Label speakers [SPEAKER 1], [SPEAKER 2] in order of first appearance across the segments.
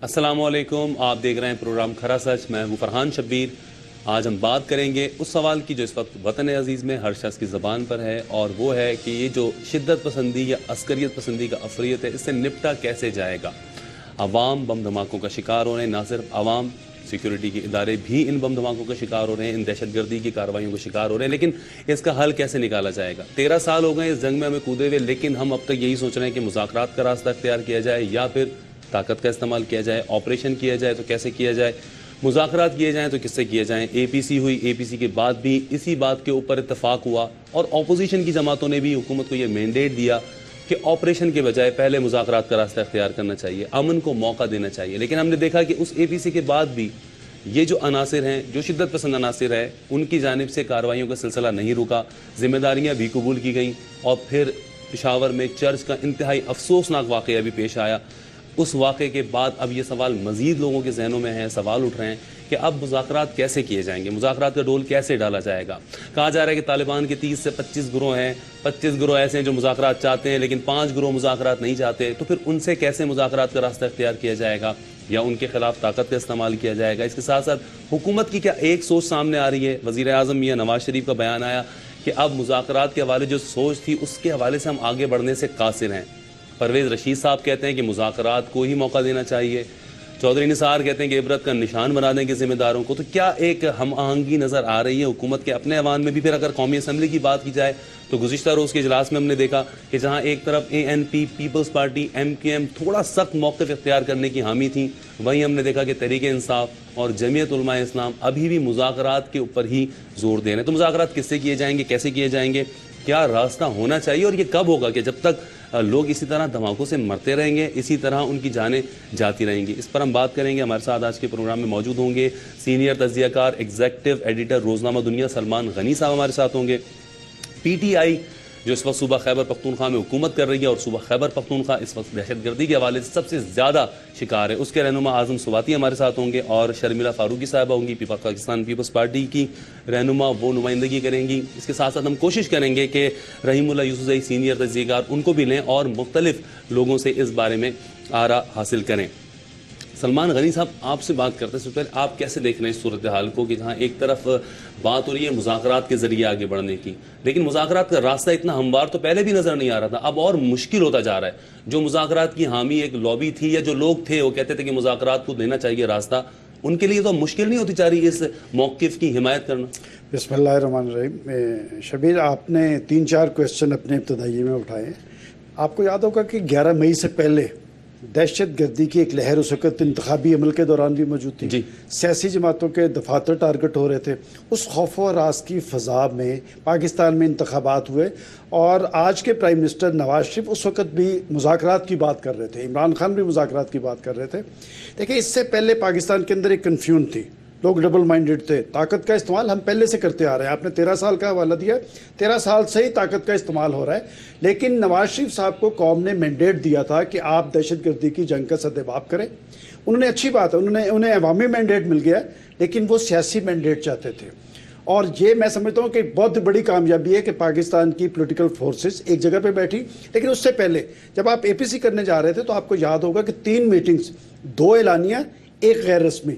[SPEAKER 1] السلام علیکم، آپ دیکھ رہے ہیں پروگرام کھرا سچ. میں ہوں فرحان شبیر. آج ہم بات کریں گے اس سوال کی جو اس وقت وطن عزیز میں ہر شخص کی زبان پر ہے، اور وہ ہے کہ یہ جو شدت پسندی یا عسکریت پسندی کا افریت ہے، اس سے نپٹا کیسے جائے گا. عوام بم دھماکوں کا شکار ہو رہے ہیں، نہ صرف عوام، سیکیورٹی کے ادارے بھی ان بم دھماکوں کا شکار ہو رہے ہیں، ان دہشت گردی کی کارروائیوں کا شکار ہو رہے ہیں. لیکن اس کا حل کیسے نکالا جائے گا؟ 13 سال ہو گئے اس جنگ میں ہمیں کودے ہوئے، لیکن ہم اب تک یہی سوچ رہے ہیں کہ مذاکرات کا راستہ اختیار کیا جائے یا پھر طاقت کا استعمال کیا جائے. آپریشن کیا جائے تو کیسے کیا جائے، مذاکرات کیے جائیں تو کس سے کیے جائیں. اے پی سی ہوئی، اے پی سی کے بعد بھی اسی بات کے اوپر اتفاق ہوا، اور اپوزیشن کی جماعتوں نے بھی حکومت کو یہ مینڈیٹ دیا کہ آپریشن کے بجائے پہلے مذاکرات کا راستہ اختیار کرنا چاہیے، امن کو موقع دینا چاہیے. لیکن ہم نے دیکھا کہ اس اے پی سی کے بعد بھی یہ جو عناصر ہیں، جو شدت پسند عناصر ہیں، ان کی جانب سے کارروائیوں کا سلسلہ نہیں رکا، ذمہ داریاں بھی قبول کی گئیں، اور پھر پشاور میں چرچ کا انتہائی افسوسناک واقعہ بھی پیش آیا. اس واقعے کے بعد اب یہ سوال مزید لوگوں کے ذہنوں میں ہے، سوال اٹھ رہے ہیں کہ اب مذاکرات کیسے کیے جائیں گے، مذاکرات کا ڈول کیسے ڈالا جائے گا. کہا جا رہا ہے کہ طالبان کے 30 سے 25 گروہ ہیں، 25 گروہ ایسے ہیں جو مذاکرات چاہتے ہیں، لیکن 5 گروہ مذاکرات نہیں چاہتے. تو پھر ان سے کیسے مذاکرات کا راستہ اختیار کیا جائے گا، یا ان کے خلاف طاقت کا استعمال کیا جائے گا. اس کے ساتھ ساتھ حکومت کی کیا ایک سوچ سامنے آ رہی ہے. وزیر اعظم میاں نواز شریف کا بیان آیا کہ اب مذاکرات کے حوالے جو سوچ تھی، اس کے حوالے سے ہم آگے بڑھنے سے قاصر ہیں. پرویز رشید صاحب کہتے ہیں کہ مذاکرات کو ہی موقع دینا چاہیے. چودھری نثار کہتے ہیں کہ عبرت کا نشان بنا دیں گے ذمہ داروں کو. تو کیا ایک ہم آہنگی نظر آ رہی ہے حکومت کے اپنے ایوان میں بھی؟ پھر اگر قومی اسمبلی کی بات کی جائے تو گزشتہ روز کے اجلاس میں ہم نے دیکھا کہ جہاں ایک طرف A N P, Peoples Party, M Q M تھوڑا سخت موقف اختیار کرنے کی حامی تھیں، وہیں ہم نے دیکھا کہ تحریک انصاف اور جمعیت علماء اسلام ابھی بھی مذاکرات کے اوپر ہی زور دے رہے ہیں. تو مذاکرات کس سے کیے جائیں گے، کیسے کیے جائیں گے، کیا راستہ ہونا چاہیے، اور یہ کب ہوگا؟ کہ جب تک لوگ اسی طرح دھماکوں سے مرتے رہیں گے، اسی طرح ان کی جانیں جاتی رہیں گی. اس پر ہم بات کریں گے. ہمارے ساتھ آج کے پروگرام میں موجود ہوں گے سینئر تجزیہ کار، ایگزیکٹو ایڈیٹر روزنامہ دنیا سلمان غنی صاحب ہمارے ساتھ ہوں گے. پی ٹی آئی جو اس وقت صوبہ خیبر پختونخوا میں حکومت کر رہی ہے، اور صوبہ خیبر پختونخوا اس وقت دہشت گردی کے حوالے سے سب سے زیادہ شکار ہے، اس کے رہنما اعظم سواتی ہمارے ساتھ ہوں گے، اور شرمیلا فاروقی صاحبہ ہوں گی، پاکستان پیپلز پارٹی کی رہنما، وہ نمائندگی کریں گی. اس کے ساتھ ساتھ ہم کوشش کریں گے کہ رحیم اللہ یوسفزئی سینئر تجزیہ کار، ان کو بھی لیں اور مختلف لوگوں سے اس بارے میں آراء حاصل کریں. سلمان غنی صاحب، آپ سے بات کرتے ہیں سے پہلے آپ کیسے دیکھ رہے ہیں اس صورتحال کو، کہ جہاں ایک طرف بات ہو رہی ہے مذاکرات کے ذریعے آگے بڑھنے کی، لیکن مذاکرات کا راستہ اتنا ہموار تو پہلے بھی نظر نہیں آ رہا تھا، اب اور مشکل ہوتا جا رہا ہے. جو مذاکرات کی حامی ایک لابی تھی، یا جو لوگ تھے وہ کہتے تھے کہ مذاکرات کو دینا چاہیے راستہ، ان کے لیے تو مشکل نہیں ہوتی جا رہی اس موقف کی حمایت کرنا؟
[SPEAKER 2] بسم اللہ الرحمن الرحیم. شبیر، آپ نے 3-4 کویسچن اپنے ابتدائی میں اٹھائے. آپ کو یاد ہوگا کہ 11 مئی سے پہلے دہشت گردی کی ایک لہر اس وقت انتخابی عمل کے دوران بھی موجود تھی. سیاسی جماعتوں کے دفاتر ٹارگٹ ہو رہے تھے. اس خوف و ہراس کی فضا میں پاکستان میں انتخابات ہوئے، اور آج کے پرائم منسٹر نواز شریف اس وقت بھی مذاکرات کی بات کر رہے تھے، عمران خان بھی مذاکرات کی بات کر رہے تھے. دیکھیں، اس سے پہلے پاکستان کے اندر ایک کنفیوژن تھی، لوگ ڈبل مائنڈڈ تھے. طاقت کا استعمال ہم پہلے سے کرتے آ رہے ہیں، آپ نے 13 سال کا حوالہ دیا، 13 سال سے ہی طاقت کا استعمال ہو رہا ہے. لیکن نواز شریف صاحب کو قوم نے مینڈیٹ دیا تھا کہ آپ دہشت گردی کی جنگ کا سدباب کریں. انہوں نے، اچھی بات ہے، انہیں عوامی مینڈیٹ مل گیا، لیکن وہ سیاسی مینڈیٹ چاہتے تھے. اور یہ میں سمجھتا ہوں کہ بہت بڑی کامیابی ہے کہ پاکستان کی پولیٹیکل فورسز ایک جگہ پہ بیٹھی. لیکن اس سے پہلے جب آپ اے پی سی کرنے جا رہے تھے تو آپ کو یاد ہوگا کہ 3 میٹنگز، 2 اعلانیہ، ایک غیر رسمی،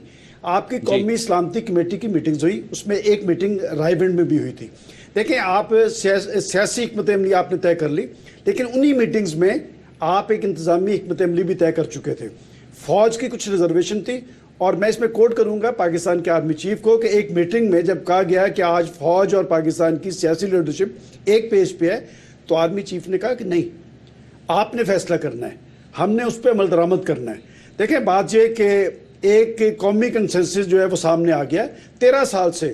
[SPEAKER 2] آپ کی قومی سلامتی کمیٹی کی میٹنگز ہوئی، اس میں ایک میٹنگ رائے ونڈ میں بھی ہوئی تھی. دیکھیں، آپ سیاسی حکمت عملی آپ نے طے کر لی، لیکن انہی میٹنگز میں آپ ایک انتظامی حکمت عملی بھی طے کر چکے تھے. فوج کی کچھ ریزرویشن تھی، اور میں اس میں کوٹ کروں گا پاکستان کے آرمی چیف کو، کہ ایک میٹنگ میں جب کہا گیا کہ آج فوج اور پاکستان کی سیاسی لیڈرشپ ایک پیج پہ ہے، تو آرمی چیف نے کہا کہ نہیں، آپ نے فیصلہ کرنا ہے، ہم نے اس پہ عمل درآمد کرنا ہے. دیکھیں، بات یہ کہ ایک قومی کنسنسس جو ہے وہ سامنے آ گیا. 13 سال سے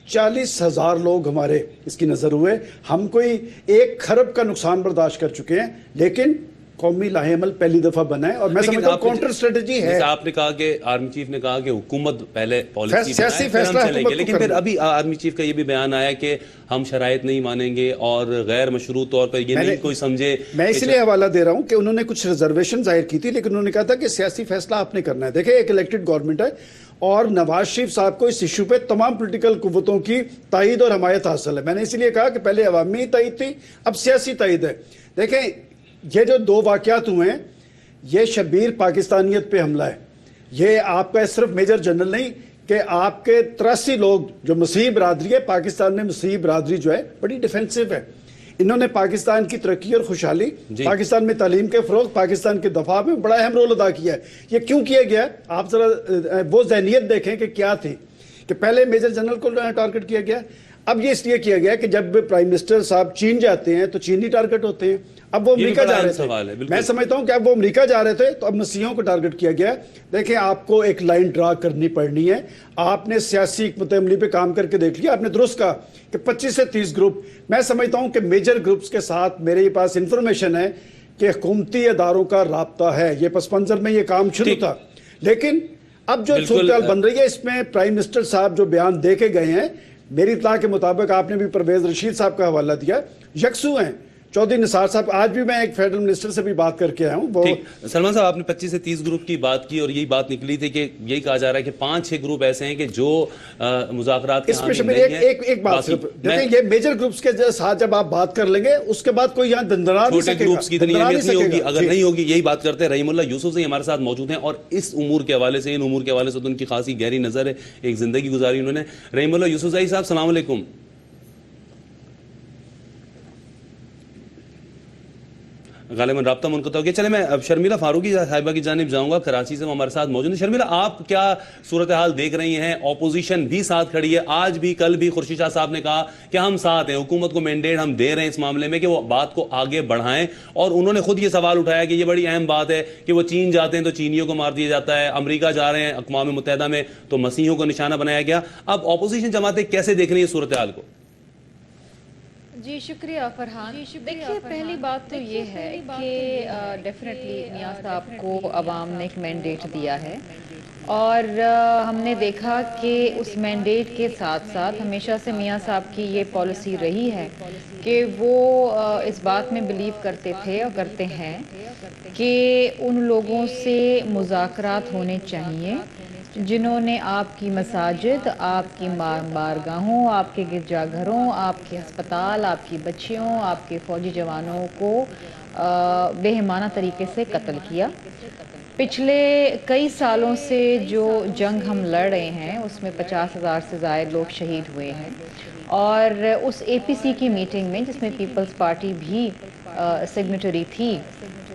[SPEAKER 2] 40,000 لوگ ہمارے اس کی نظر ہوئے، ہم کوئی 1 خرب کا نقصان برداشت کر چکے ہیں، لیکن قومی لاہ عمل پہلی دفعہ بنا ہے. اور میں سمجھتا ہوں کاؤنٹر اسٹریٹجی ہے.
[SPEAKER 1] آپ نے کہا کہ آرمی چیف نے کہا کہ حکومت پہلے پالیسی
[SPEAKER 2] سیاسی فیصلہ
[SPEAKER 1] چلیں گے، لیکن پھر ابھی آرمی چیف کا یہ بھی بیان آیا کہ ہم شرائط نہیں مانیں گے، اور غیر مشروط طور پر یہ نہیں کوئی سمجھے.
[SPEAKER 2] میں اس لیے حوالہ دے رہا ہوں کہ انہوں نے کچھ ریزرویشن ظاہر کی تھی، لیکن انہوں نے کہا تھا کہ سیاسی فیصلہ آپ نے کرنا ہے. دیکھیں، ایک الیکٹڈ گورنمنٹ ہے، اور نواز شریف صاحب کو اس ایشو پہ تمام پولیٹیکل قوتوں کی تائید اور حمایت حاصل ہے. میں نے اس لیے کہا کہ پہلے عوامی تائید تھی، اب سیاسی تائید ہے. دیکھیں، یہ جو 2 واقعات ہوئے ہیں، یہ شبیر پاکستانیت پہ حملہ ہے. یہ آپ کا صرف میجر جنرل نہیں کہ آپ کے 83 لوگ جو مسیحی برادری ہے پاکستان میں، مسیحی برادری جو ہے بڑی ڈیفینسو ہے. انہوں نے پاکستان کی ترقی اور خوشحالی، پاکستان میں تعلیم کے فروغ، پاکستان کے دفاع میں بڑا اہم رول ادا کیا ہے. یہ کیوں کیا گیا؟ آپ ذرا وہ ذہنیت دیکھیں کہ کیا تھی کہ پہلے میجر جنرل کو ٹارگٹ کیا گیا. اب یہ اس لیے کیا گیا کہ جب پرائم منسٹر صاحب چین جاتے ہیں تو چینی ٹارگٹ ہوتے ہیں. اب وہ امریکہ جا رہے تھے، میں سمجھتا ہوں کہ اب وہ امریکہ جا رہے تھے تو اب مسیحیوں کو ٹارگٹ کیا گیا. دیکھیں آپ کو ایک لائن ڈرا کرنی پڑنی ہے. آپ نے سیاسی حکمت عملی پہ کام کر کے دیکھ لیا، آپ نے درست کہا کہ 25 سے 30 گروپ. میں سمجھتا ہوں کہ میجر گروپس کے ساتھ میرے پاس انفارمیشن ہے کہ حکومتی اداروں کا رابطہ ہے. یہ پس منظر میں یہ کام شروع تھا، لیکن اب جو صورتحال بن رہی ہے اس میں پرائم منسٹر صاحب جو بیان دے کے گئے ہیں، میری اطلاع کے مطابق آپ نے بھی پرویز رشید صاحب کا حوالہ دیا، یکسو ہیں. چودھری نثار صاحب، آج بھی میں ایک فیڈرل منسٹر سے بھی بات کر کے آیا ہوں.
[SPEAKER 1] سلمان صاحب، آپ نے 25 سے 30 گروپ کی بات کی اور یہی بات نکلی تھی کہ یہی کہا جا رہا ہے کہ 5-6 گروپ ایسے ہیں کہ جو مذاکرات
[SPEAKER 2] اس میں ایک بات صرف دیکھیں، یہ میجر گروپس کے ساتھ جب آپ بات کر لیں گے اس کے بعد کوئی یہاں دندرا نہیں سکے گا.
[SPEAKER 1] گروپس کی اتنی اہمیت نہیں ہوگی اگر نہیں ہوگی. یہی بات کرتے ہیں رحیم اللہ یوسف سے ہمارے ساتھ موجود ہیں اور اس امور کے حوالے سے، ان امور کے حوالے سے تو ان کی خاصی گہری نظر ہے. ایک زندگی گزاری انہوں نے. رحیم اللہ یوسف صاحب، السلام علیکم. غالباً رابطہ منقطع ہو گیا. چلے میں اب شرمیلا فاروقی صاحبہ کی جانب جاؤں گا، کراچی سے وہ ہمارے ساتھ موجود ہیں. شرمیلا، آپ کیا صورتحال دیکھ رہی ہیں؟ اپوزیشن بھی ساتھ کھڑی ہے، آج بھی کل بھی خورشید شاہ صاحب نے کہا کہ ہم ساتھ ہیں، حکومت کو مینڈیٹ ہم دے رہے ہیں اس معاملے میں کہ وہ بات کو آگے بڑھائیں. اور انہوں نے خود یہ سوال اٹھایا کہ یہ بڑی اہم بات ہے کہ وہ چین جاتے ہیں تو چینیوں کو مار دیا جاتا ہے، امریکہ جا رہے ہیں اقوام متحدہ میں تو مسیحیوں کو نشانہ بنایا گیا. اب اپوزیشن جماعتیں کیسے دیکھ رہی ہیں صورتحال کو؟
[SPEAKER 3] جی شکریہ فرحان. دیکھیے، پہلی بات تو یہ ہے کہ ڈیفینیٹلی میاں صاحب کو عوام نے ایک مینڈیٹ دیا ہے اور ہم نے دیکھا کہ اس مینڈیٹ کے ساتھ ساتھ ہمیشہ سے میاں صاحب کی یہ پالیسی رہی ہے کہ وہ اس بات میں بلیو کرتے تھے اور کرتے ہیں کہ ان لوگوں سے مذاکرات ہونے چاہیے جنہوں نے آپ کی مساجد، آپ کی بارگاہوں، آپ کے گرجا گھروں، آپ کے ہسپتال، آپ کی بچیوں، آپ کے فوجی جوانوں کو بے ایمانہ طریقے سے قتل کیا. پچھلے کئی سالوں سے جو جنگ ہم لڑ رہے ہیں اس میں 50,000 سے زائد لوگ شہید ہوئے ہیں. اور اس اے پی سی کی میٹنگ میں جس میں پیپلز پارٹی بھی سگنیٹری تھی،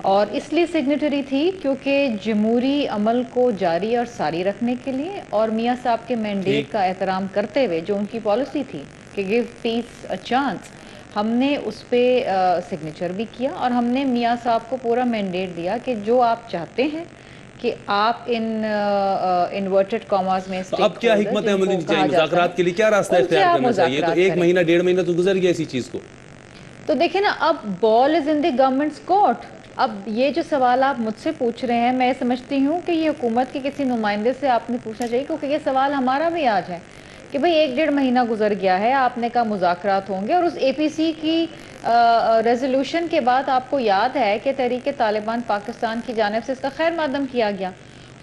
[SPEAKER 3] اور اس لیے سگنیٹری تھی کیونکہ جمہوری عمل کو جاری اور ساری رکھنے کے لیے اور میاں صاحب کے مینڈیٹ کا احترام کرتے ہوئے جو ان کی پالیسی تھی کہ گیو پیس اے چانس، ہم نے اس پہ سگنیچر بھی کیا اور ہم نے میاں صاحب کو پورا مینڈیٹ دیا کہ جو آپ چاہتے ہیں کہ آپ ان انورٹڈ کاماز میں
[SPEAKER 1] اب کیا حکمت عملی چاہیے مذاکرات کے لیے؟ کیا راستہ اختیار کرنا چاہیے؟ تو 1 مہینہ 1.5 مہینہ تو گزر گیا اسی چیز کو.
[SPEAKER 3] تو دیکھیں نا، اب بال از ان دی گورنمنٹس کورٹ. اب یہ جو سوال آپ مجھ سے پوچھ رہے ہیں، میں سمجھتی ہوں کہ یہ حکومت کے کسی نمائندے سے آپ نے پوچھنا چاہیے، کیونکہ یہ سوال ہمارا بھی آج ہے کہ بھئی 1.5 مہینہ گزر گیا ہے، آپ نے کہا مذاکرات ہوں گے، اور اس اے پی سی کی ریزولوشن کے بعد آپ کو یاد ہے کہ تحریک طالبان پاکستان کی جانب سے اس کا خیر مقدم کیا گیا.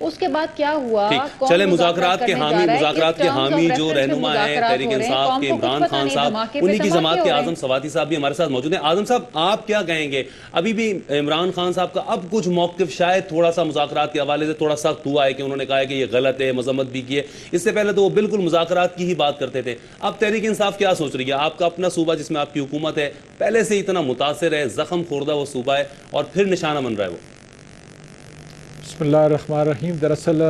[SPEAKER 3] اس کے بعد کیا ہوا؟
[SPEAKER 1] چلے مذاکرات کے حامی جو رہنما ہیں تحریک انصاف کے عمران خان صاحب، انہی کی جماعت کے اعظم سواتی صاحب بھی ہمارے ساتھ موجود ہیں. اعظم صاحب، آپ کیا کہیں گے؟ ابھی بھی عمران خان صاحب کا اب کچھ موقف شاید تھوڑا سا مذاکرات کے حوالے سے تھوڑا سخت ہوا ہے کہ انہوں نے کہا ہے کہ یہ غلط ہے، مذمت بھی کی ہے. اس سے پہلے تو وہ بالکل مذاکرات کی ہی بات کرتے تھے. اب تحریک انصاف کیا سوچ رہی ہے؟ آپ کا اپنا صوبہ جس میں آپ کی حکومت ہے پہلے سے اتنا متاثر ہے، زخم خوردہ وہ صوبہ ہے اور پھر نشانہ بن رہا ہے وہ.
[SPEAKER 4] بسم اللہ الرحمن الرحیم. دراصل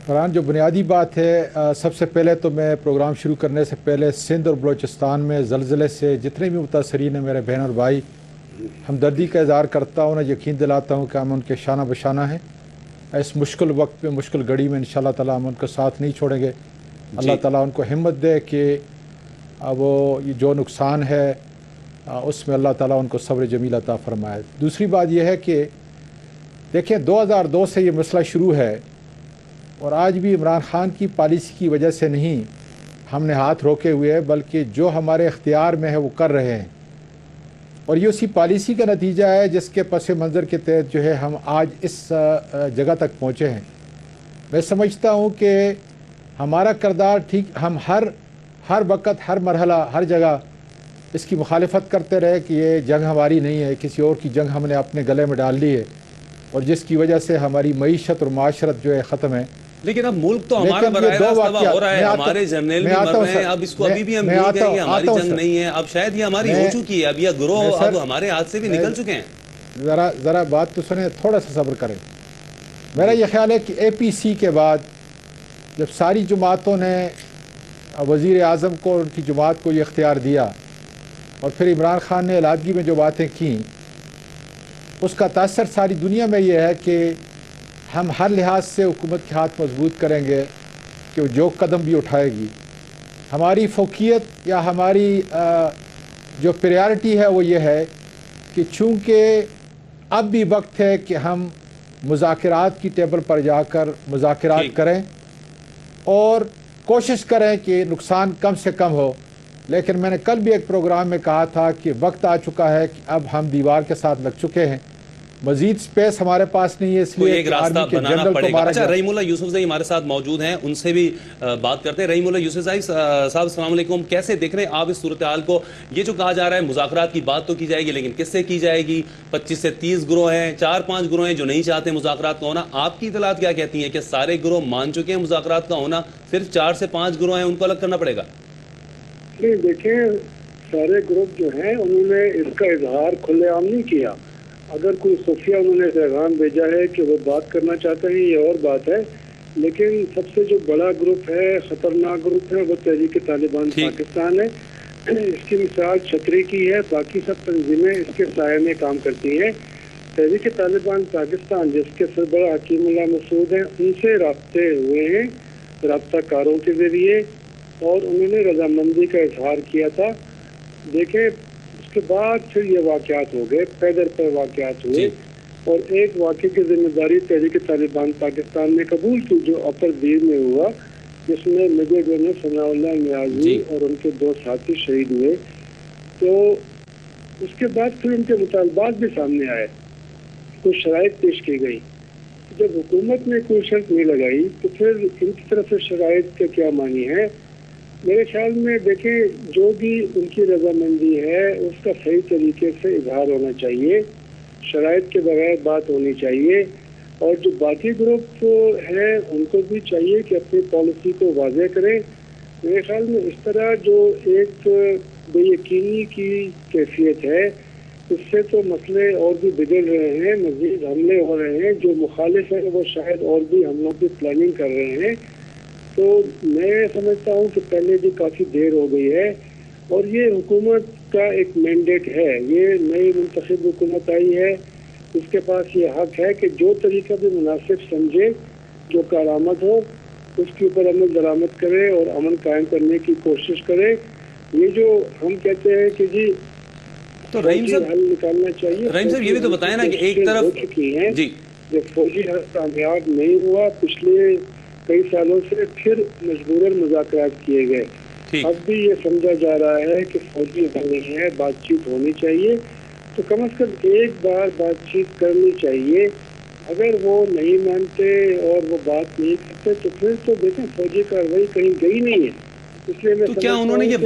[SPEAKER 4] فرحان، جو بنیادی بات ہے، سب سے پہلے تو میں پروگرام شروع کرنے سے پہلے سندھ اور بلوچستان میں زلزلے سے جتنے بھی متاثرین ہیں میرے بہن اور بھائی، ہمدردی کا اظہار کرتا ہوں، انہیں یقین دلاتا ہوں کہ ہم ان کے شانہ بشانہ ہیں. اس مشکل وقت میں، مشکل گھڑی میں انشاءاللہ تعالیٰ ہم ان کا ساتھ نہیں چھوڑیں گے. اللہ تعالیٰ ان کو ہمت دے کہ وہ جو نقصان ہے اس میں اللہ تعالیٰ ان کو صبر جمیل عطا فرمائے. دوسری بات یہ ہے کہ دیکھیں، 2002 سے یہ مسئلہ شروع ہے اور آج بھی عمران خان کی پالیسی کی وجہ سے نہیں ہم نے ہاتھ روکے ہوئے ہیں، بلکہ جو ہمارے اختیار میں ہے وہ کر رہے ہیں. اور یہ اسی پالیسی کا نتیجہ ہے جس کے پس منظر کے تحت جو ہے ہم آج اس جگہ تک پہنچے ہیں. میں سمجھتا ہوں کہ ہمارا کردار ٹھیک، ہم ہر وقت، ہر مرحلہ، ہر جگہ اس کی مخالفت کرتے رہے کہ یہ جنگ ہماری نہیں ہے، کسی اور کی جنگ ہم نے اپنے گلے میں ڈال لی ہے. اور جس کی وجہ سے ہماری معیشت اور معاشرت جو ہے ختم ہے.
[SPEAKER 1] لیکن اب ملک تو ہمارا براہ راست تباہ ہو رہا ہے, ہمارے جرنیل بھی مر رہے ہیں, اب اس کو ابھی بھی ہم بھول گئے کہ ہماری جنگ نہیں ہے, اب شاید یہ ہماری ہو چکی ہے, اب یہ گروہ اب ہمارے ہاتھ سے بھی نکل چکے ہیں.
[SPEAKER 4] ذرا بات تو سنیں, تھوڑا سا صبر کریں. میرا یہ خیال ہے کہ اے پی سی کے بعد جب ساری جماعتوں نے وزیر اعظم کو اور ان کی جماعت کو یہ اختیار دیا, اور پھر عمران خان نے علحدگی میں جو باتیں کیں, اس کا تاثر ساری دنیا میں یہ ہے کہ ہم ہر لحاظ سے حکومت کے ہاتھ مضبوط کریں گے کہ وہ جو قدم بھی اٹھائے گی. ہماری فوقیت یا ہماری جو پریارٹی ہے وہ یہ ہے کہ چونکہ اب بھی وقت ہے کہ ہم مذاکرات کی ٹیبل پر جا کر مذاکرات کریں اور کوشش کریں کہ نقصان کم سے کم ہو. لیکن میں نے کل بھی ایک پروگرام میں کہا تھا کہ وقت آ چکا ہے کہ اب ہم دیوار کے ساتھ لگ چکے ہیں, مزید سپیس ہمارے پاس نہیں ہے, اس لیے
[SPEAKER 1] ایک راستہ بنانا پڑے گا. اچھا, رحیم اللہ یوسف زئی ہمارے ساتھ موجود ہیں, ان سے بھی بات کرتے ہیں. رحیم اللہ یوسف زئی صاحب السلام علیکم, کیسے دیکھ رہے ہیں آپ اس صورتحال کو؟ یہ جو کہا جا رہا ہے مذاکرات کی بات تو کی جائے گی, لیکن کس سے کی جائے گی؟ 25 سے 30 گروہ ہیں, 4-5 گروہ ہیں جو نہیں چاہتے مذاکرات کا ہونا. آپ کی اطلاعات کیا کہتی ہیں کہ سارے گروہ مان چکے ہیں مذاکرات کا ہونا, صرف 4 سے 5 گروہ ہیں ان کو الگ کرنا پڑے گا؟
[SPEAKER 5] دیکھیں, سارے گروپ جو ہیں انہوں نے اس کا اظہار کھلے عام نہیں کیا. اگر کوئی خفیہ انہوں نے پیغام بھیجا ہے کہ وہ بات کرنا چاہتے ہیں یہ اور بات ہے, لیکن سب سے جو بڑا گروپ ہے, خطرناک گروپ ہے, وہ تحریک طالبان پاکستان ہے. اس کی مثال چھتری کی ہے, باقی سب تنظیمیں اس کے سائے میں کام کرتی ہیں. تحریک طالبان پاکستان جس کے سربراہ حکیم اللہ مسعود ہیں, ان سے رابطے ہوئے ہیں رابطہ کاروں کے ذریعے, اور انہوں نے رضامندی کا اظہار کیا تھا. دیکھیں, اس کے بعد پھر یہ واقعات ہو گئے, پیدر پر واقعات ہوئے, اور ایک واقعے کی ذمہ داری تحریک طالبان پاکستان نے قبول کی جو اپر دیر میں ہوا, جس میں میجر جنرل ثناء اللہ نیازی اور ان کے 2 ساتھی شہید ہوئے. تو اس کے بعد پھر ان کے مطالبات بھی سامنے آئے, کچھ شرائط پیش کی گئی. جب حکومت نے کوئی شرط نہیں لگائی تو پھر ان کی طرف سے شرائط کا کیا معنی ہے؟ میرے خیال میں دیکھیں, جو بھی ان کی رضامندی ہے اس کا صحیح طریقے سے اظہار ہونا چاہیے, شرائط کے بغیر بات ہونی چاہیے. اور جو باقی گروپ ہیں ان کو بھی چاہیے کہ اپنی پالیسی کو واضح کریں. میرے خیال میں اس طرح جو ایک بے یقینی کی کیفیت ہے, اس سے تو مسئلے اور بھی بگڑ رہے ہیں, مزید حملے ہو رہے ہیں. جو مخالف ہیں وہ شاید اور بھی حملوں کی پلاننگ کر رہے ہیں. تو میں سمجھتا ہوں کہ پہلے بھی کافی دیر ہو گئی ہے, اور یہ حکومت کا ایک مینڈیٹ ہے. یہ نئی منتخب حکومت آئی ہے, اس کے پاس یہ حق ہے کہ جو طریقہ بھی مناسب سمجھے, جو کارآمد ہو, اس کے اوپر عمل درآمد کرے اور امن قائم کرنے کی کوشش کرے. یہ جو ہم کہتے ہیں کہ جی
[SPEAKER 1] تو رحیم صاحب
[SPEAKER 5] حل نکالنا چاہیے,
[SPEAKER 1] رحیم صاحب یہ بھی تو بتائیں نا کہ ایک طرف
[SPEAKER 5] چکی ہیں
[SPEAKER 1] جی
[SPEAKER 5] جب فوجی حل کامیاب نہیں ہوا پچھلے کئی سالوں سے, پھر مجبوراً مذاکرات کیے گئے. اب بھی یہ سمجھا جا رہا ہے کہ فوجی حل نہیں ہے, بات چیت ہونی چاہیے. تو کم از کم ایک بار بات چیت کرنی چاہیے. اگر وہ نہیں مانتے اور وہ بات نہیں کرتے تو پھر تو دیکھیں فوجی کارروائی کہیں گئی نہیں ہے. اس لیے میں
[SPEAKER 1] تو کیا انہوں نے یہ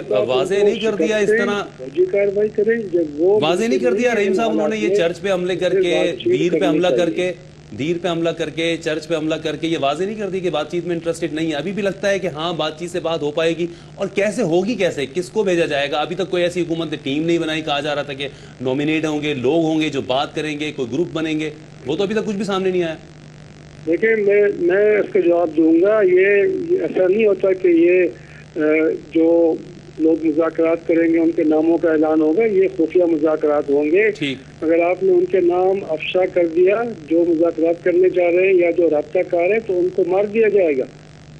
[SPEAKER 1] واضح نہیں کر دیا اس طرح
[SPEAKER 5] فوجی کارروائی کریں جب وہ
[SPEAKER 1] واضح نہیں کر دیا رحیم صاحب؟ انہوں نے یہ چرچ پہ حملے کر کے, دیر پہ حملہ کر کے, چرچ پہ حملہ کر کے یہ واضح نہیں کر دی کہ بات چیت میں انٹرسٹڈ نہیں ہے؟ ابھی بھی لگتا ہے کہ ہاں بات چیت سے بات ہو پائے گی, اور کیسے ہوگی, کیسے, کس کو بھیجا جائے گا؟ ابھی تک کوئی ایسی حکومت نے ٹیم نہیں بنائی. کہا جا رہا تھا کہ نومینیٹ ہوں گے, لوگ ہوں گے جو بات کریں گے, کوئی گروپ بنیں گے, وہ تو ابھی تک کچھ بھی سامنے نہیں آیا.
[SPEAKER 5] دیکھیں, میں اس کا جواب دوں گا. یہ ایسا نہیں ہوتا کہ یہ جو لوگ مذاکرات کریں گے ان کے ناموں کا اعلان ہوگا. یہ خفیہ مذاکرات ہوں گے. اگر آپ نے ان کے نام افشا کر دیا جو مذاکرات کرنے جا رہے ہیں یا جو رابطہ کار ہے, تو ان کو مار دیا جائے گا.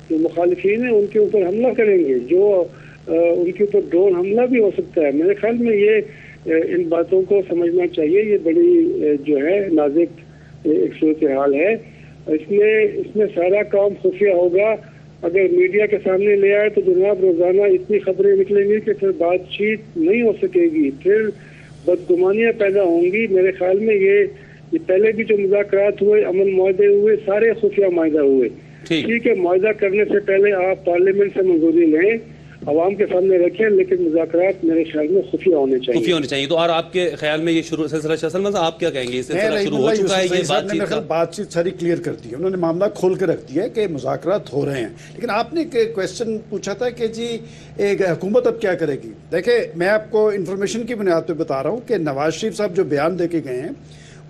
[SPEAKER 5] جو مخالفین ہیں ان کے اوپر حملہ کریں گے, جو ان کے اوپر ڈرون حملہ بھی ہو سکتا ہے. میرے خیال میں یہ ان باتوں کو سمجھنا چاہیے. یہ بڑی جو ہے نازک ایک صورتحال ہے. اس میں سارا کام خفیہ ہوگا. اگر میڈیا کے سامنے لے آئے تو جناب روزانہ اتنی خبریں نکلیں گی کہ پھر بات چیت نہیں ہو سکے گی, پھر بدگمانیاں پیدا ہوں گی. میرے خیال میں یہ پہلے بھی جو مذاکرات ہوئے, امن معاہدے ہوئے, سارے خفیہ معاہدہ ہوئے. ٹھیک ہے, معاہدہ کرنے سے پہلے آپ پارلیمنٹ سے منظوری لیں, عوام کے سامنے رکھیں، لیکن مذاکرات میرے خیال میں خفیہ ہونے چاہیے.
[SPEAKER 1] خفیہ ہونے چاہیے. تو اور آپ کے خیال میں یہ سلسلہ سلمان صاحب آپ کیا کہیں گے؟ یہ سلسلہ شروع ہو چکا ہے یہ
[SPEAKER 2] بات چیت ساری کلیئر کر دی ہے، انہوں نے معاملہ کھول کے رکھ دیا ہے کہ مذاکرات ہو رہے ہیں. لیکن آپ نے کویسچن پوچھا تھا کہ جی ایک حکومت اب کیا کرے گی. دیکھیں میں آپ کو انفارمیشن کی بنیاد پہ بتا رہا ہوں کہ نواز شریف صاحب جو بیان دے کے گئے ہیں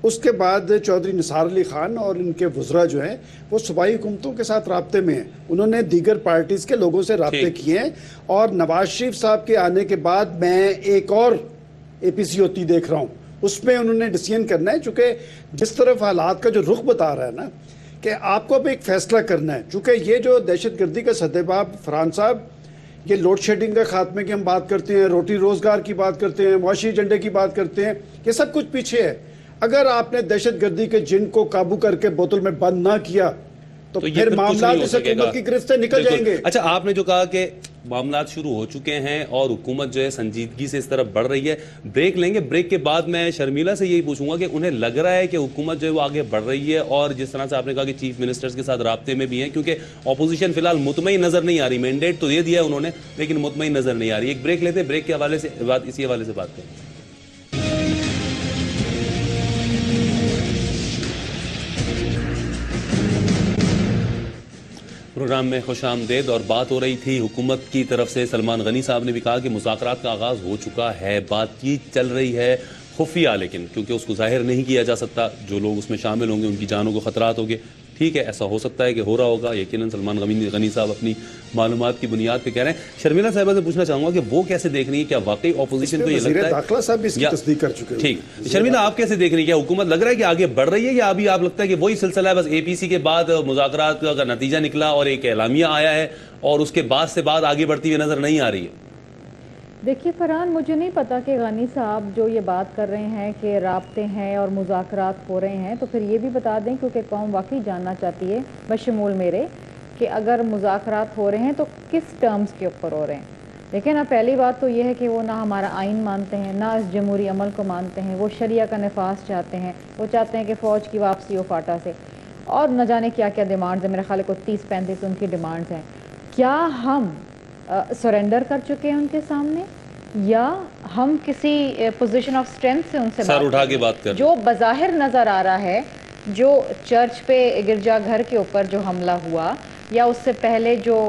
[SPEAKER 2] اس کے بعد چودھری نثار علی خان اور ان کے وزراء جو ہیں وہ صوبائی حکومتوں کے ساتھ رابطے میں ہیں. انہوں نے دیگر پارٹیز کے لوگوں سے رابطے کیے ہیں اور نواز شریف صاحب کے آنے کے بعد میں ایک اور اے پی سی ہوتی دیکھ رہا ہوں. اس میں انہوں نے ڈیسیژن کرنا ہے، چونکہ جس طرف حالات کا جو رخ بتا رہا ہے نا کہ آپ کو اب ایک فیصلہ کرنا ہے. چونکہ یہ جو دہشت گردی کا سدباب فرحان صاحب، یہ لوڈ شیڈنگ کے خاتمے کی ہم بات کرتے ہیں، روٹی روزگار کی بات کرتے ہیں، معاشی ایجنڈے کی بات کرتے ہیں، یہ سب کچھ پیچھے ہے. اگر آپ نے دہشت گردی کے جن کو قابو کر کے بوتل میں بند نہ کیا تو پھر معاملات اس حکومت کی گرفت سے نکل جائیں گے.
[SPEAKER 1] اچھا آپ نے جو کہا کہ معاملات شروع ہو چکے ہیں اور حکومت جو ہے سنجیدگی سے اس طرف بڑھ رہی ہے، بریک لیں گے. بریک کے بعد میں شرمیلا سے یہی پوچھوں گا کہ انہیں لگ رہا ہے کہ حکومت جو ہے وہ آگے بڑھ رہی ہے، اور جس طرح سے آپ نے کہا کہ چیف منسٹرز کے ساتھ رابطے میں بھی ہیں، کیونکہ اپوزیشن فی الحال مطمئن نظر نہیں آ رہی. مینڈیٹ تو یہ دیا ہے انہوں نے لیکن مطمئن نظر نہیں آ رہی. ایک بریک لیتے ہیں، بریک کے حوالے سے اسی حوالے سے بات کریں. پروگرام میں خوش آمدید. اور بات ہو رہی تھی حکومت کی طرف سے، سلمان غنی صاحب نے بھی کہا کہ مذاکرات کا آغاز ہو چکا ہے، بات چیت چل رہی ہے خفیہ، لیکن کیونکہ اس کو ظاہر نہیں کیا جا سکتا، جو لوگ اس میں شامل ہوں گے ان کی جانوں کو خطرات ہوں گے. ٹھیک ہے، ایسا ہو سکتا ہے کہ ہو رہا ہوگا، یقیناً سلمان غنی صاحب اپنی معلومات کی بنیاد پہ کہہ رہے ہیں. شرمیلا صاحبہ سے پوچھنا چاہوں گا کہ وہ کیسے دیکھ رہی ہے، کیا واقعی اپوزیشن کو یہ لگتا ہے؟
[SPEAKER 2] داخلہ صاحب بھی اس کی تصدیق کر چکے ہیں.
[SPEAKER 1] ٹھیک، شرمیلا آپ کیسے دیکھ رہی ہیں؟ کیا حکومت لگ رہا ہے کہ آگے بڑھ رہی ہے، یا ابھی آپ لگتا ہے کہ وہی سلسلہ ہے، بس اے پی سی کے بعد مذاکرات کا نتیجہ نکلا اور ایک اعلامیہ آیا ہے اور اس کے بعد سے بعد آگے بڑھتی ہوئی نظر نہیں آ رہی ہے؟
[SPEAKER 3] دیکھیے فرحان، مجھے نہیں پتا کہ غنی صاحب جو یہ بات کر رہے ہیں کہ رابطے ہیں اور مذاکرات ہو رہے ہیں، تو پھر یہ بھی بتا دیں کیونکہ قوم واقعی جاننا چاہتی ہے بشمول میرے کہ اگر مذاکرات ہو رہے ہیں تو کس ٹرمز کے اوپر ہو رہے ہیں. لیکن اب پہلی بات تو یہ ہے کہ وہ نہ ہمارا آئین مانتے ہیں، نہ اس جمہوری عمل کو مانتے ہیں. وہ شریعہ کا نفاذ چاہتے ہیں، وہ چاہتے ہیں کہ فوج کی واپسی ہو فاٹا سے، اور نہ جانے کیا کیا ڈیمانڈز ہیں. میرے خیال کو 30-35 ان کی ڈیمانڈز ہیں. کیا ہم سرنڈر کر چکے ہیں ان کے سامنے، یا ہم کسی پوزیشن آف اسٹرینتھ سے ان سے
[SPEAKER 1] سر اٹھا کے بات کر؟
[SPEAKER 3] جو بظاہر نظر آ رہا ہے، جو چرچ پہ گرجا گھر کے اوپر جو حملہ ہوا، یا اس سے پہلے جو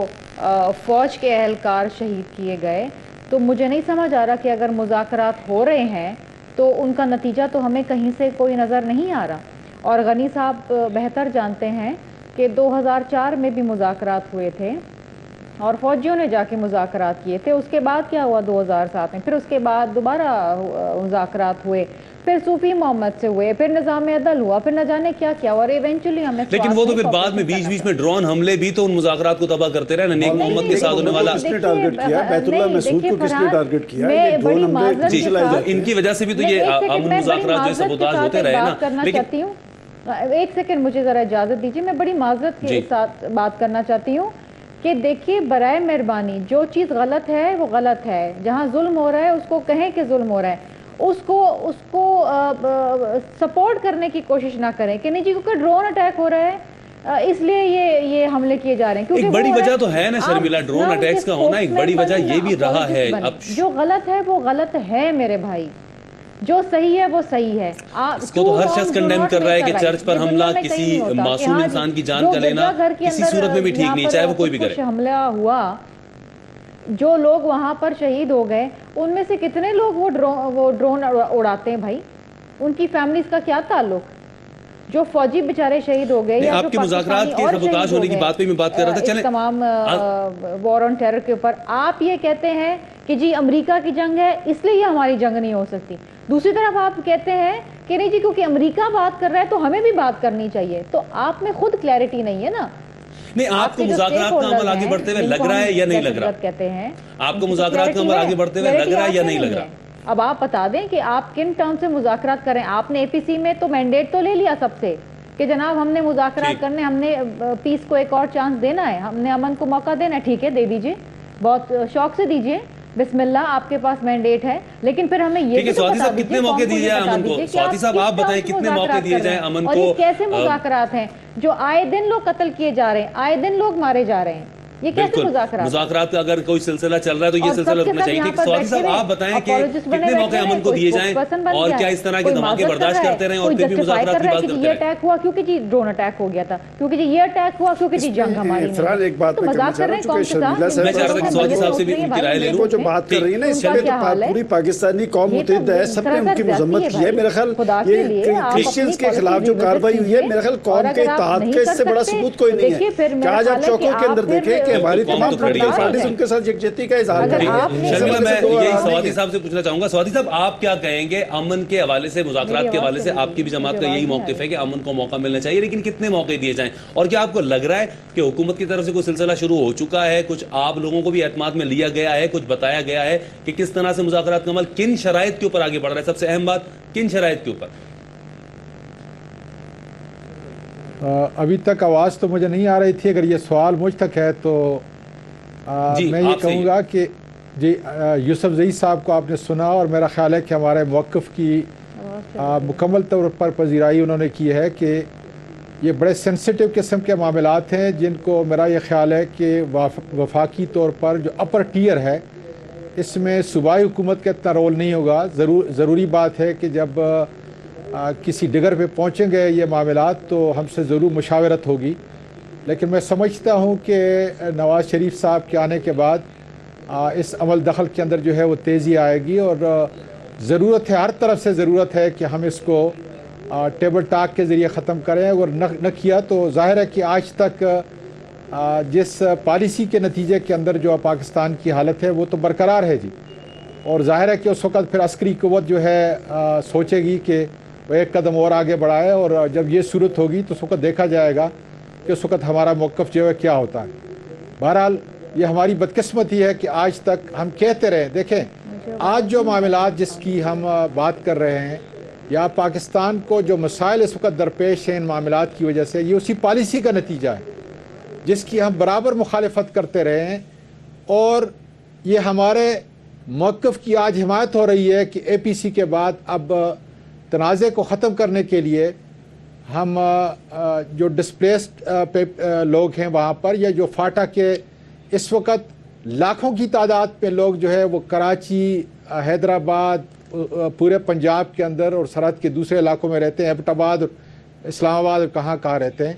[SPEAKER 3] فوج کے اہلکار شہید کیے گئے، تو مجھے نہیں سمجھ آ رہا کہ اگر مذاکرات ہو رہے ہیں تو ان کا نتیجہ تو ہمیں کہیں سے کوئی نظر نہیں آ رہا. اور غنی صاحب بہتر جانتے ہیں کہ 2004 میں بھی مذاکرات ہوئے تھے اور فوجیوں نے جا کے مذاکرات کیے تھے. اس کے بعد کیا ہوا 2007 میں، پھر اس کے بعد دوبارہ مذاکرات ہوئے، پھر صوفی محمد سے ہوئے، پھر نظام عدل ہوا، پھر نہ جانے کیا کیا، اور ایونچولی ہمیں.
[SPEAKER 1] لیکن وہ تو پھر بعد میں بیچ میں ڈرون حملے بھی تو ان مذاکرات کو تباہ کرتے رہے. نیک محمد کے ساتھ ہونے والا
[SPEAKER 2] کس نے ٹارگٹ کیا، بیت اللہ مسعود کو کس نے ٹارگٹ کیا، یہ ڈرون حملے
[SPEAKER 1] ان کی وجہ سے بھی تو یہ امن مذاکرات جو سبوتاژ ہوتے رہے نا.
[SPEAKER 3] لیکن ایک سیکنڈ مجھے ذرا اجازت دیجیے، میں بڑی معذرت کے ساتھ بات کرنا چاہتی ہوں کہ دیکھیے برائے مہربانی جو چیز غلط ہے وہ غلط ہے. جہاں ظلم ہو رہا ہے اس کو کہیں کہ ظلم ہو رہا ہے، اس کو سپورٹ کرنے کی کوشش نہ کریں کہ نہیں جی کیونکہ ڈرون اٹیک ہو رہا ہے اس لیے یہ حملے کیے جا رہے ہیں.
[SPEAKER 1] ایک بڑی وجہ تو ہے نا شرمیلا، ڈرون اٹیکس کا ہونا ایک بڑی وجہ یہ بھی رہا ہے. اب
[SPEAKER 3] جو غلط ہے وہ غلط ہے میرے بھائی، جو صحیح ہے وہ صحیح ہے.
[SPEAKER 1] اس کو تو ہر شخص کنڈیم کر رہا ہے کہ چرچ پر حملہ، کسی معصوم انسان کی جان کا لینا کسی صورت میں بھی ٹھیک نہیں، چاہے وہ کوئی بھی کرے.
[SPEAKER 3] حملہ ہوا، جو لوگ وہاں پر شہید ہو گئے ان میں سے کتنے لوگ وہ ڈرون اڑاتے ہیں بھائی؟ ان کی فیملیز کا کیا تعلق؟ جو فوجی بیچارے شہید ہو گئے، یا
[SPEAKER 1] آپ کی مذاکرات کے سبوتاژ ہونے کی بات پہ میں بات کر رہا تھا. چلیں
[SPEAKER 3] تمام وار آن ٹیرر کے اوپر آپ یہ کہتے ہیں کہ جی امریکہ کی جنگ ہے اس لیے یہ ہماری جنگ نہیں ہو سکتی. دوسری طرف آپ کہتے ہیں کہ نہیں جی کیونکہ امریکہ بات کر رہا ہے تو ہمیں بھی بات کرنی چاہیے. تو آپ میں خود کلیئرٹی نہیں ہے نا.
[SPEAKER 1] نہیں، آپ کو مذاکرات کا عمل آگے بڑھتے ہوئے لگ رہا ہے یا نہیں لگ رہا؟
[SPEAKER 3] کہتے ہیں
[SPEAKER 1] آپ کو مذاکرات کا عمل آگے بڑھتے ہوئے لگ رہا ہے یا نہیں لگ رہا؟
[SPEAKER 3] اب آپ بتا دیں کہ آپ کن ٹرم سے مذاکرات کریں. آپ نے اے پی سی میں تو مینڈیٹ تو لے لیا سب سے کہ جناب ہم نے مذاکرات کرنے، ہم نے پیس کو ایک اور چانس دینا ہے، ہم نے امن کو موقع دینا ہے. ٹھیک ہے، دے دیجئے، بہت شوق سے دیجئے، بسم اللہ، آپ کے پاس مینڈیٹ ہے. لیکن پھر ہمیں یہ بھی تو بتا دیجئے
[SPEAKER 1] کتنے موقع دیے جائیں امن کو. سوادی صاحب آپ بتائیں کتنے موقع دیے جائیں امن کو.
[SPEAKER 3] اور یہ کیسے مذاکرات ہیں جو آئے دن لوگ قتل کیے جا رہے ہیں، آئے دن لوگ مارے جا رہے ہیں. یہ کیسے
[SPEAKER 1] مذاکرات کا اگر کوئی سلسلہ چل رہا ہے تو یہ سلسلہ رکنا چاہیے. سوادی صاحب آپ بتائیں کہ کتنے موقع امن کو دیے جائیں اور کیا اس طرح کے دھماکے برداشت کرتے رہیں اور پھر بھی مذاکرات کی بات کرتے رہیں؟
[SPEAKER 3] یہ اٹیک ہوا کیونکہ جی ڈرون اٹیک ہو گیا تھا, کیونکہ جی یہ اٹیک ہوا کیونکہ جی جنگ ہماری
[SPEAKER 2] فرحان ایک بات میں کہنا چاہ رہا ہوں,
[SPEAKER 1] میں چاہ رہا تھا کہ سوادی صاحب سے بھی ان کی رائے لے لوں.
[SPEAKER 2] وہ جو بات کر رہی ہے نا, اس میں تو پوری پاکستانی قوم متحد ہے, سب نے ان کی مذمت کی ہے. میرا خیال یہ کرسچنز کے خلاف جو کارروائی ہوئی ہے, میرا خیال قوم کے اتحاد کا اس سے بڑا ثبوت کوئی نہیں ہے. کہ آج آپ چوکوں کے اندر دیکھیں کہ ہماری تمام پولیٹیکل پارٹیز ان کے ساتھ یکجہتی کا اظہار کریں.
[SPEAKER 1] شرمیلا میں یہی سوادی صاحب سے پوچھنا چاہوں گا, سوادی صاحب آپ کیا کہیں گے امن کے حوالے سے, مذاکرات کے حوالے سے آپ کی بھی جماعت کا یہی موقف ہے کہ امن کو موقع ملنا چاہیے, لیکن کتنے موقع دیے جائیں, اور کیا آپ کو لگ رہا ہے کہ حکومت کی طرف سے کوئی سلسلہ شروع ہو چکا ہے, کچھ آپ لوگوں کو بھی اعتماد میں لیا گیا ہے, کچھ بتایا گیا ہے کہ کس طرح سے مذاکرات کا عمل کن شرائط کے اوپر آگے بڑھ رہا ہے؟ سب سے اہم بات, کن شرائط کے اوپر؟
[SPEAKER 4] ابھی تک آواز تو مجھے نہیں آ رہی تھی, اگر یہ سوال مجھ تک ہے تو میں یہ کہوں گا کہ جی یوسف زئی صاحب کو آپ نے سنا, اور میرا خیال ہے کہ ہمارے موقف کی مکمل طور پر پذیرائی انہوں نے کی ہے کہ یہ بڑے سینسیٹیو قسم کے معاملات ہیں جن کو میرا یہ خیال ہے کہ وفاقی طور پر جو اپر ٹیئر ہے اس میں صوبائی حکومت کا اتنا رول نہیں ہوگا. ضروری بات ہے کہ جب کسی ڈگر پہ پہنچیں گے یہ معاملات تو ہم سے ضرور مشاورت ہوگی, لیکن میں سمجھتا ہوں کہ نواز شریف صاحب کے آنے کے بعد اس عمل دخل کے اندر جو ہے وہ تیزی آئے گی, اور ضرورت ہے, ہر طرف سے ضرورت ہے کہ ہم اس کو ٹیبل ٹاک کے ذریعے ختم کریں, اور نہ کیا تو ظاہر ہے کہ آج تک جس پالیسی کے نتیجے کے اندر جو پاکستان کی حالت ہے وہ تو برقرار ہے جی, اور ظاہر ہے کہ اس وقت پھر عسکری قوت جو ہے سوچے گی کہ وہ ایک قدم اور آگے بڑھائے, اور جب یہ صورت ہوگی تو اس وقت دیکھا جائے گا کہ اس وقت ہمارا موقف جو ہے کیا ہوتا ہے. بہرحال یہ ہماری بدقسمتی ہے کہ آج تک ہم کہتے رہے, دیکھیں آج جو معاملات جس کی ہم بات کر رہے ہیں یا پاکستان کو جو مسائل اس وقت درپیش ہیں ان معاملات کی وجہ سے, یہ اسی پالیسی کا نتیجہ ہے جس کی ہم برابر مخالفت کرتے رہے ہیں, اور یہ ہمارے موقف کی آج حمایت ہو رہی ہے کہ اے پی سی کے بعد اب تنازع کو ختم کرنے کے لیے ہم جو ڈسپلیسڈ لوگ ہیں وہاں پر, یا جو فاٹا کے اس وقت لاکھوں کی تعداد پہ لوگ جو ہے وہ کراچی, حیدرآباد, پورے پنجاب کے اندر اور سرحد کے دوسرے علاقوں میں رہتے ہیں, ایبٹ آباد اور اسلام آباد اور کہاں رہتے ہیں,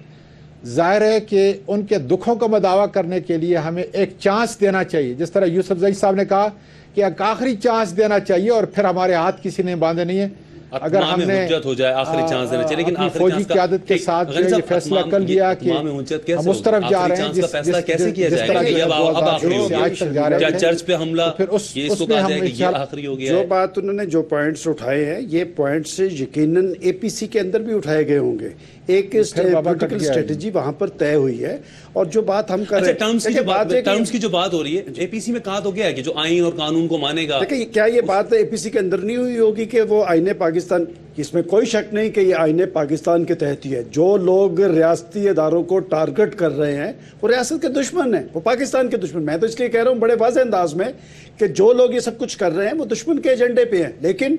[SPEAKER 4] ظاہر ہے کہ ان کے دکھوں کا مداوع کرنے کے لیے ہمیں ایک چانس دینا چاہیے, جس طرح یوسف زئی صاحب نے کہا کہ ایک آخری چانس دینا چاہیے, اور پھر ہمارے ہاتھ کسی نے باندھے نہیں ہے. اگر ہم نے
[SPEAKER 1] ہو جائے آخری چانس دینا چاہیے, لیکن
[SPEAKER 4] فوجی قیادت کے ساتھ جو یہ فیصلہ کر لیا کہ ہم اس طرف جا رہے ہیں,
[SPEAKER 1] فیصلہ کیسے کیا جائے گا کہ اب آخری ہو گیا, کیا چرچ پہ حملہ یہ اس کو کہا جائے کہ یہ آخری ہو گیا ہے؟
[SPEAKER 2] جو بات انہوں نے جو پوائنٹس اٹھائے ہیں, یہ پوائنٹس یقیناً اے پی سی کے اندر بھی اٹھائے گئے ہوں گے. ایک پولیٹیکل اسٹریٹجی وہاں پر طے ہوئی ہے, اور جو بات ہم کر رہے ہیں
[SPEAKER 1] ٹرمز کی جو بات ہو رہی ہے اے پی سی میں کہا تو گیا ہے کہ جو آئین اور قانون کو مانے گا.
[SPEAKER 2] دیکھیں کیا یہ بات اے پی سی کے اندر نہیں ہوئی ہوگی کہ وہ آئین پاکستان, اس میں کوئی شک نہیں کہ یہ آئین پاکستان کے تحت ہی ہے. جو لوگ ریاستی اداروں کو ٹارگٹ کر رہے ہیں وہ ریاست کے دشمن ہیں, وہ پاکستان کے دشمن. میں تو اس لیے کہہ رہا ہوں بڑے واضح انداز میں کہ جو لوگ یہ سب کچھ کر رہے ہیں وہ دشمن کے ایجنڈے پہ ہیں. لیکن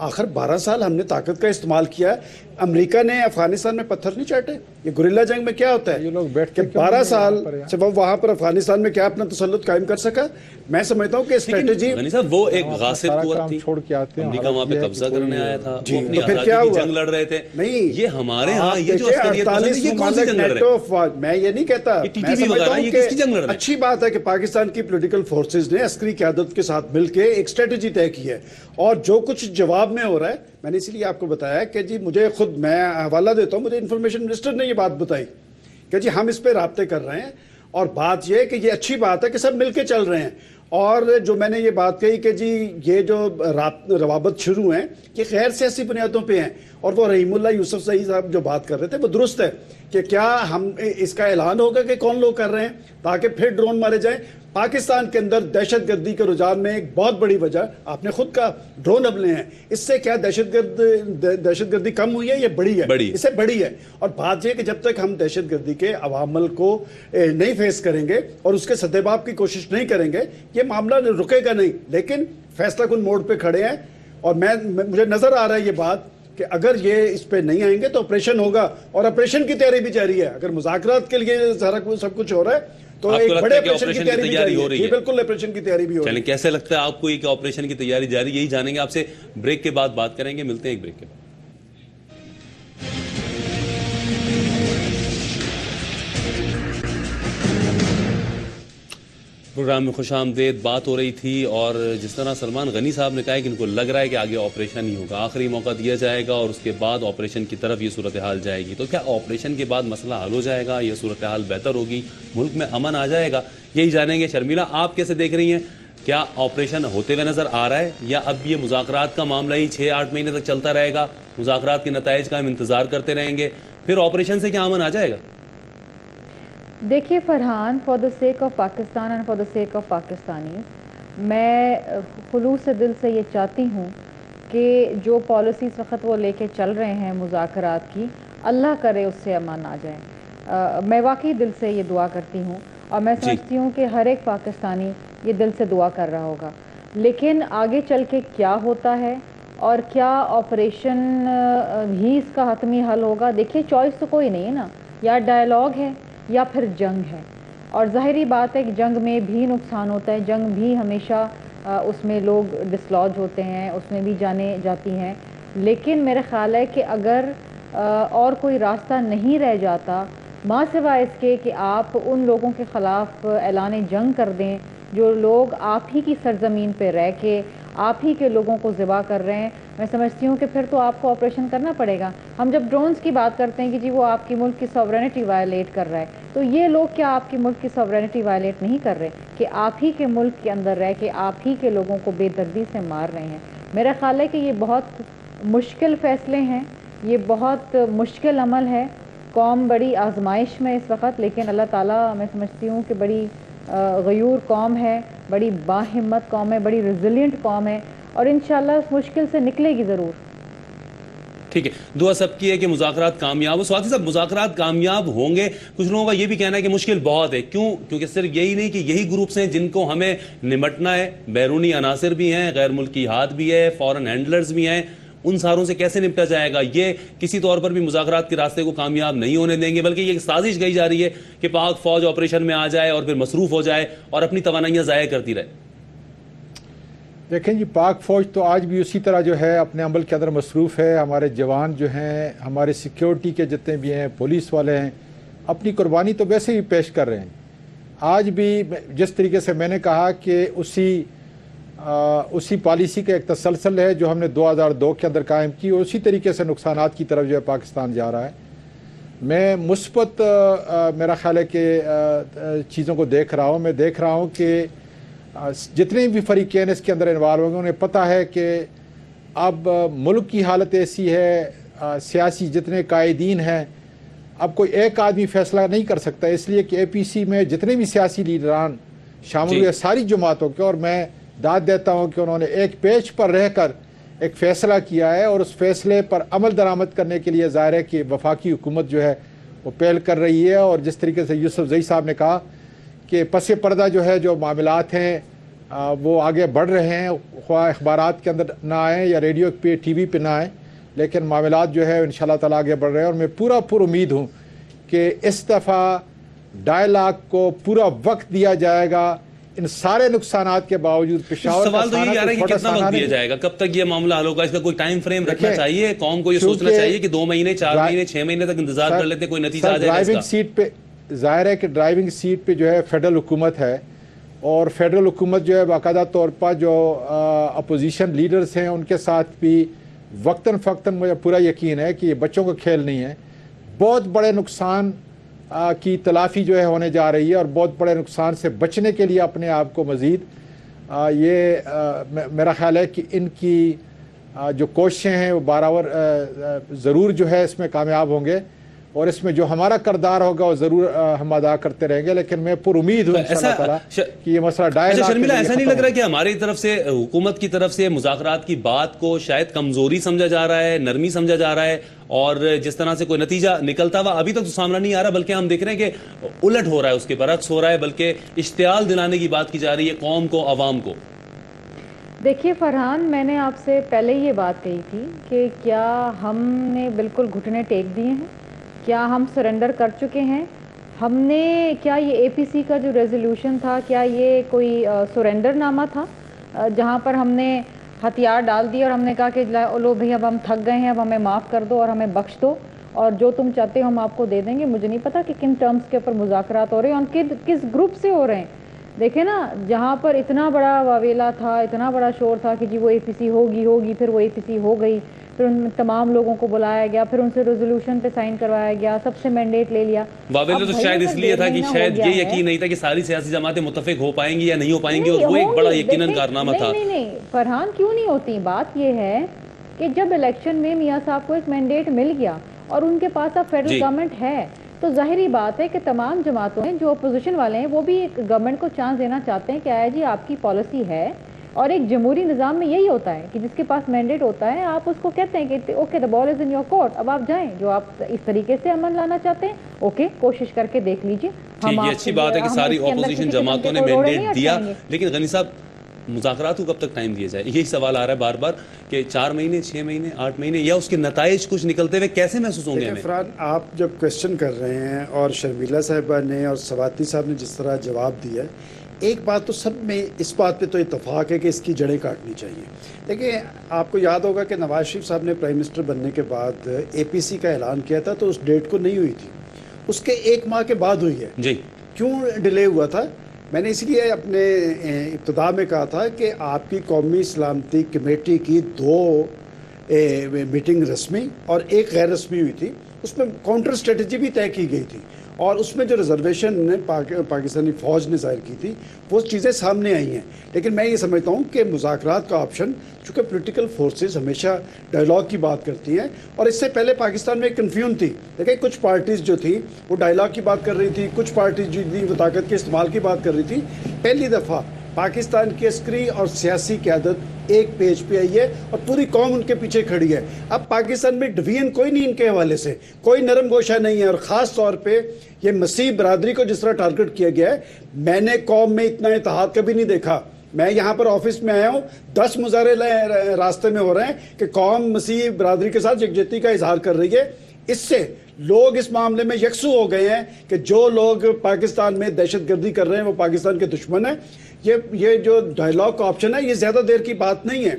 [SPEAKER 2] آخر 12 سال ہم نے طاقت کا استعمال کیا ہے. امریکہ نے افغانستان میں پتھر نہیں چاٹے. یہ گریلا جنگ میں کیا ہوتا ہے
[SPEAKER 4] یہ لوگ بیٹھ کے
[SPEAKER 2] 12 سال سے وہ وہاں پر افغانستان میں کیا اپنا تسلط قائم کر سکا. میں سمجھتا ہوں کہ اسٹریٹجی
[SPEAKER 1] وہ ایک غاصب قوت تھی,
[SPEAKER 4] چھوڑ کے آتے ہیں,
[SPEAKER 1] امریکہ وہاں پہ قبضہ کرنے آیا تھا,
[SPEAKER 2] تو پھر کیا ہوا,
[SPEAKER 1] جنگ لڑ رہے تھے.
[SPEAKER 2] نہیں
[SPEAKER 1] یہ ہمارے ہاں یہ جو
[SPEAKER 2] 48 ممالک نیٹو افواج, میں یہ نہیں کہتا, میں سمجھتا ہوں کہ اچھی بات ہے کہ پاکستان کی پولیٹیکل فورسز نے عسکری قیادت کے ساتھ مل کے ایک اسٹریٹجی طے کی ہے, اور جو کچھ جواب میں ہو رہا ہے میں نے اسی لیے آپ کو بتایا کہ جی مجھے خود, میں حوالہ دیتا ہوں, مجھے انفارمیشن منسٹر نے یہ بات بتائی کہ جی ہم اس پہ رابطے کر رہے ہیں, اور بات یہ ہے کہ یہ اچھی بات ہے کہ سب مل کے چل رہے ہیں. اور جو میں نے یہ بات کہی کہ جی یہ جو روابط شروع ہیں یہ غیر سیاسی بنیادوں پہ ہیں, اور وہ رحیم اللہ یوسف زئی صاحب جو بات کر رہے تھے وہ درست ہے کہ کیا ہم اس کا اعلان ہوگا کہ کون لوگ کر رہے ہیں تاکہ پھر ڈرون مارے جائیں. پاکستان کے اندر دہشت گردی کے رجحان میں ایک بہت بڑی وجہ آپ نے خود کہا ڈرون حملے ہیں. اس سے کیا دہشت گردی کم ہوئی ہے, یہ بڑی ہے, اس سے بڑی ہے. اور بات یہ کہ جب تک ہم دہشت گردی کے عوامل کو نہیں فیس کریں گے اور اس کے سدباب کی کوشش نہیں کریں گے یہ معاملہ رکے گا نہیں. لیکن فیصلہ کن موڑ پہ کھڑے ہیں, اور مجھے نظر آ رہا ہے یہ بات کہ اگر یہ اس پہ نہیں آئیں گے تو آپریشن ہوگا, اور آپریشن کی تیاری بھی جاری ہے. اگر مذاکرات کے لیے سارا سب کچھ ہو رہا ہے تو
[SPEAKER 1] آپ
[SPEAKER 2] ایک
[SPEAKER 1] کو لگتا
[SPEAKER 2] بڑے
[SPEAKER 1] ہے کہ
[SPEAKER 2] آپریشن کی
[SPEAKER 1] آپریشن کی تیاری ہو رہی ہے؟
[SPEAKER 2] بالکل آپریشن کی تیاری بھی ہو رہی
[SPEAKER 1] چلیں کیسے لگتا ہے آپ کو یہ کہ آپریشن کی تیاری جاری؟ یہی جانیں گے آپ سے، بریک کے بعد بات کریں گے، ملتے ہیں ایک بریک کے بعد۔ پروگرام میں خوش آمدید۔ بات ہو رہی تھی اور جس طرح سلمان غنی صاحب نے کہا ہے کہ ان کو لگ رہا ہے کہ آگے آپریشن ہی ہوگا، آخری موقع دیا جائے گا اور اس کے بعد آپریشن کی طرف یہ صورتحال جائے گی، تو کیا آپریشن کے بعد مسئلہ حل ہو جائے گا، یہ صورتحال بہتر ہوگی، ملک میں امن آ جائے گا؟ یہی جانیں گے۔ شرمیلا، آپ کیسے دیکھ رہی ہیں؟ کیا آپریشن ہوتے ہوئے نظر آ رہا ہے یا اب یہ مذاکرات کا معاملہ ہی 6-8 مہینے تک چلتا رہے گا، مذاکرات کے نتائج کا ہم انتظار کرتے رہیں گے، پھر آپریشن سے کیا امن آ جائے گا؟
[SPEAKER 3] دیکھیے Farhan, for the sake of Pakistan and for the sake of Pakistanis, میں خلوص دل سے یہ چاہتی ہوں کہ جو پالیسیز وقت وہ لے کے چل رہے ہیں مذاکرات کی، اللہ کرے اس سے امان آ جائے۔ میں واقعی دل سے یہ دعا کرتی ہوں اور میں سمجھتی ہوں کہ ہر ایک پاکستانی یہ دل سے دعا کر رہا ہوگا، لیکن آگے چل کے کیا ہوتا ہے اور کیا آپریشن ہی اس کا حتمی حل ہوگا؟ دیکھیے چوائس تو کوئی نہیں ہے نا، یا ڈائلاگ ہے یا پھر جنگ ہے، اور ظاہری بات ہے کہ جنگ میں بھی نقصان ہوتا ہے، جنگ بھی ہمیشہ اس میں لوگ ڈسلوج ہوتے ہیں، اس میں بھی جانے جاتی ہیں، لیکن میرا خیال ہے کہ اگر اور کوئی راستہ نہیں رہ جاتا ماں سوائے اس کے کہ آپ ان لوگوں کے خلاف اعلان جنگ کر دیں جو لوگ آپ ہی کی سرزمین پہ رہ کے آپ ہی کے لوگوں کو ذبح کر رہے ہیں، میں سمجھتی ہوں کہ پھر تو آپ کو آپریشن کرنا پڑے گا۔ ہم جب ڈرونز کی بات کرتے ہیں کہ جی وہ آپ کی ملک کی سوورنٹی وائلیٹ کر رہا ہے، تو یہ لوگ کیا آپ کی ملک کی سوورنٹی وائلیٹ نہیں کر رہے کہ آپ ہی کے ملک کے اندر رہ کے آپ ہی کے لوگوں کو بے دردی سے مار رہے ہیں؟ میرا خیال ہے کہ یہ بہت مشکل فیصلے ہیں، یہ بہت مشکل عمل ہے، قوم بڑی آزمائش میں اس وقت، لیکن اللہ تعالیٰ میں سمجھتی ہوں کہ بڑی غیور قوم ہے، بڑی باہمت قوم ہے، بڑی ریزیلینٹ قوم ہے، اور انشاءاللہ اس مشکل سے نکلے گی ضرور۔
[SPEAKER 1] ٹھیک ہے، دعا سب کی ہے کہ مذاکرات کامیاب ہو۔ سواتی صاحب، مذاکرات کامیاب ہوں گے، کچھ لوگوں کا یہ بھی کہنا ہے کہ مشکل بہت ہے، کیوں؟ کیونکہ صرف یہی نہیں کہ یہی گروپس ہیں جن کو ہمیں نمٹنا ہے، بیرونی عناصر بھی ہیں، غیر ملکی ہاتھ بھی ہے، فورن ہینڈلرز بھی ہیں، ان ساروں سے کیسے نپٹا جائے گا؟ یہ کسی طور پر بھی مذاکرات کے راستے کو کامیاب نہیں ہونے دیں گے، بلکہ یہ سازش گئی جا رہی ہے کہ پاک فوج آپریشن میں آ جائے اور پھر مصروف ہو جائے اور اپنی توانائیاں ضائع کرتی رہے۔
[SPEAKER 4] دیکھیں جی، پاک فوج تو آج بھی اسی طرح جو ہے اپنے عمل کے اندر مصروف ہے، ہمارے جوان جو ہیں، ہمارے سیکیورٹی کے جتنے بھی ہیں، پولیس والے ہیں، اپنی قربانی تو ویسے ہی پیش کر رہے ہیں۔ آج بھی جس طریقے سے میں نے کہا کہ اسی پالیسی کا ایک تسلسل ہے جو ہم نے 2002 کے اندر قائم کی، اور اسی طریقے سے نقصانات کی طرف جو ہے پاکستان جا رہا ہے۔ میں مثبت میرا خیال ہے کہ چیزوں کو دیکھ رہا ہوں، میں دیکھ رہا ہوں کہ جتنے بھی فریقین اس کے اندر انوالو ہوں گے انہیں پتہ ہے کہ اب ملک کی حالت ایسی ہے، سیاسی جتنے قائدین ہیں، اب کوئی ایک آدمی فیصلہ نہیں کر سکتا، اس لیے کہ اے پی سی میں جتنے بھی سیاسی لیڈران شامل ہوئے ساری جماعتوں کے، اور میں داد دیتا ہوں کہ انہوں نے ایک پیج پر رہ کر ایک فیصلہ کیا ہے، اور اس فیصلے پر عمل درآمد کرنے کے لیے ظاہر ہے کہ وفاقی حکومت جو ہے وہ پہل کر رہی ہے، اور جس طریقے سے یوسف زئی صاحب نے کہا کہ پس پردہ جو ہے جو معاملات ہیں وہ آگے بڑھ رہے ہیں، خواہ اخبارات کے اندر نہ آئیں یا ریڈیو پہ ٹی وی پہ نہ آئیں، لیکن معاملات جو ہے انشاءاللہ تعالیٰ آگے بڑھ رہے ہیں، اور میں پورا امید ہوں کہ اس دفعہ ڈائلاگ کو پورا وقت دیا جائے گا، ان سارے نقصانات کے باوجود۔ پشاور
[SPEAKER 1] سوال تو یہ آ رہا ہے کہ کتنا وقت دیا جائے گا، کب تک یہ معاملہ حل ہوگا؟ اس کا کوئی ٹائم فریم رکھنا چاہیے، قوم کو یہ سوچنا چاہیے کہ 2 مہینے، 4 مہینے، 6 مہینے تک انتظار کر لیتے، کوئی نتیجہ آ جائے گا۔
[SPEAKER 4] ڈرائیونگ سیٹ پہ ظاہر ہے کہ ڈرائیونگ سیٹ پہ جو ہے فیڈرل حکومت ہے، اور فیڈرل حکومت جو ہے باقاعدہ طور پر جو اپوزیشن لیڈرز ہیں ان کے ساتھ بھی وقتاً فوقتاً مجھے پورا یقین ہے کہ یہ بچوں کا کھیل نہیں ہے، بہت بڑے نقصان کی تلافی جو ہے ہونے جا رہی ہے، اور بہت بڑے نقصان سے بچنے کے لیے اپنے آپ کو مزید میرا خیال ہے کہ ان کی جو کوششیں ہیں وہ باراور ضرور جو ہے اس میں کامیاب ہوں گے، اور اس میں جو ہمارا کردار ہوگا وہ ضرور ہم ادا کرتے رہیں گے، لیکن میں پر امید ہوں انشاءاللہ تعالیٰ کہ یہ مسئلہ ڈائلاگ۔
[SPEAKER 1] اچھا شرمیلا، ایسا نہیں لگ رہا کہ ہماری طرف سے، حکومت کی طرف سے مذاکرات کی بات کو شاید کمزوری سمجھا جا رہا ہے، نرمی سمجھا جا رہا ہے، اور جس طرح سے کوئی نتیجہ نکلتا ہوا ابھی تک تو سامنے نہیں آ رہا، بلکہ ہم دیکھ رہے ہیں کہ الٹ ہو رہا ہے، اس کے برعکس ہو رہا ہے، بلکہ اشتعال دلانے کی بات کی جا رہی ہے قوم کو، عوام کو؟
[SPEAKER 3] دیکھیے فرحان، میں نے آپ سے پہلے یہ بات کہی تھی کہ کیا ہم نے بالکل گھٹنے ٹیک دیے ہیں، کیا ہم سرنڈر کر چکے ہیں؟ ہم نے کیا یہ اے پی سی کا جو ریزولوشن تھا کیا یہ کوئی سرنڈر نامہ تھا جہاں پر ہم نے ہتھیار ڈال دیے اور ہم نے کہا کہ لو بھئی اب ہم تھک گئے ہیں، اب ہمیں معاف کر دو اور ہمیں بخش دو اور جو تم چاہتے ہو ہم آپ کو دے دیں گے؟ مجھے نہیں پتا کہ کن ٹرمز کے اوپر مذاکرات ہو رہے ہیں اور کس گروپ سے ہو رہے ہیں۔ دیکھیں نا، جہاں پر اتنا بڑا واویلا تھا، اتنا بڑا شور تھا کہ جی وہ اے پی سی ہوگی، پھر وہ اے پی سی ہو گئی، پھر ان تمام لوگوں کو بلایا گیا، پھر ان سے ریزولوشن پہ سائن کروایا گیا، سب سے مینڈیٹ لے لیا۔
[SPEAKER 1] واویلا تو شاید اس لیے تھا کہ شاید یہ یقین نہیں تھا کہ ساری سیاسی جماعتیں متفق ہو پائیں گی یا نہیں ہو پائیں گی، اور وہ ایک بڑا یقیناً کارنامہ تھا۔
[SPEAKER 3] نہیں فرحان، کیوں نہیں ہوتی؟ بات یہ ہے کہ جب الیکشن میں میاں صاحب کو ایک مینڈیٹ مل گیا اور ان کے پاس اب فیڈرل گورنمنٹ ہے تو ظاہری بات ہے کہ تمام جماعتوں ہیں جو اپوزیشن والے ہیں وہ بھی گورنمنٹ کو چانس دینا چاہتے ہیں کہ آیا جی آپ کی پالیسی ہے، اور ایک جمہوری نظام میں یہی ہوتا ہے کہ جس کے پاس مینڈیٹ ہوتا ہے آپ اس کو کہتے ہیں کہ okay the ball is in your court, اب آپ جائیں، جو آپ اس طریقے سے امن لانا چاہتے ہیں اوکے کوشش کر کے دیکھ لیجیے۔
[SPEAKER 1] ٹھیک، یہ اچھی بات ہے کہ ساری اپوزیشن جماعتوں نے مینڈیٹ دیا، لیکن غنی صاحب مذاکرات کو کب تک ٹائم دیا جائے؟ یہی سوال آ رہا ہے بار بار کہ 4 مہینے، 6 مہینے، 8 مہینے، یا اس کے نتائج کچھ نکلتے ہوئے کیسے محسوس ہوں گے ہمیں؟
[SPEAKER 2] فرحان، آپ جب کویسچن کر رہے ہیں اور شرمیلا صاحبہ نے اور سواتی صاحب نے جس طرح جواب دیا، ایک بات تو سب میں اس بات پہ تو اتفاق ہے کہ اس کی جڑیں کاٹنی چاہیے۔ دیکھیں، آپ کو یاد ہوگا کہ نواز شریف صاحب نے پرائم منسٹر بننے کے بعد اے پی سی کا اعلان کیا تھا تو اس ڈیٹ کو نہیں ہوئی تھی، اس کے 1 ماہ کے بعد ہوئی ہے۔
[SPEAKER 1] جی،
[SPEAKER 2] کیوں ڈیلے ہوا تھا؟ میں نے اس لیے اپنے ابتدا میں کہا تھا کہ آپ کی قومی سلامتی کمیٹی کی 2 میٹنگ رسمی اور 1 غیر رسمی ہوئی تھی، اس میں کاؤنٹر اسٹریٹجی بھی طے کی گئی تھی، اور اس میں جو ریزرویشن نے پاکستانی فوج نے ظاہر کی تھی وہ چیزیں سامنے آئی ہیں۔ لیکن میں یہ سمجھتا ہوں کہ مذاکرات کا آپشن، چونکہ پولیٹیکل فورسز ہمیشہ ڈائیلاگ کی بات کرتی ہیں، اور اس سے پہلے پاکستان میں ایک کنفیوژن تھی۔ دیکھیں، کچھ پارٹیز جو تھی وہ ڈائیلاگ کی بات کر رہی تھی، کچھ پارٹیز جو تھی وہ طاقت کے استعمال کی بات کر رہی تھی۔ پہلی دفعہ پاکستان کی عسکری اور سیاسی قیادت ایک پیج پہ آئی ہے اور پوری قوم ان کے پیچھے کھڑی ہے۔ اب پاکستان میں ڈویژن کوئی نہیں، ان کے حوالے سے کوئی نرم گوشہ نہیں ہے، اور خاص طور پہ یہ مسیح برادری کو جس طرح ٹارگٹ کیا گیا ہے، میں نے قوم میں اتنا اتحاد کبھی نہیں دیکھا۔ میں یہاں پر آفس میں آیا ہوں، 10 مظاہرے راستے میں ہو رہے ہیں کہ قوم مسیح برادری کے ساتھ یکجہتی کا اظہار کر رہی ہے۔ اس سے لوگ اس معاملے میں یکسو ہو گئے ہیں کہ جو لوگ پاکستان میں دہشت گردی کر رہے ہیں وہ پاکستان کے دشمن ہیں۔ یہ جو ڈائیلاگ کا آپشن ہے یہ زیادہ دیر کی بات نہیں ہے۔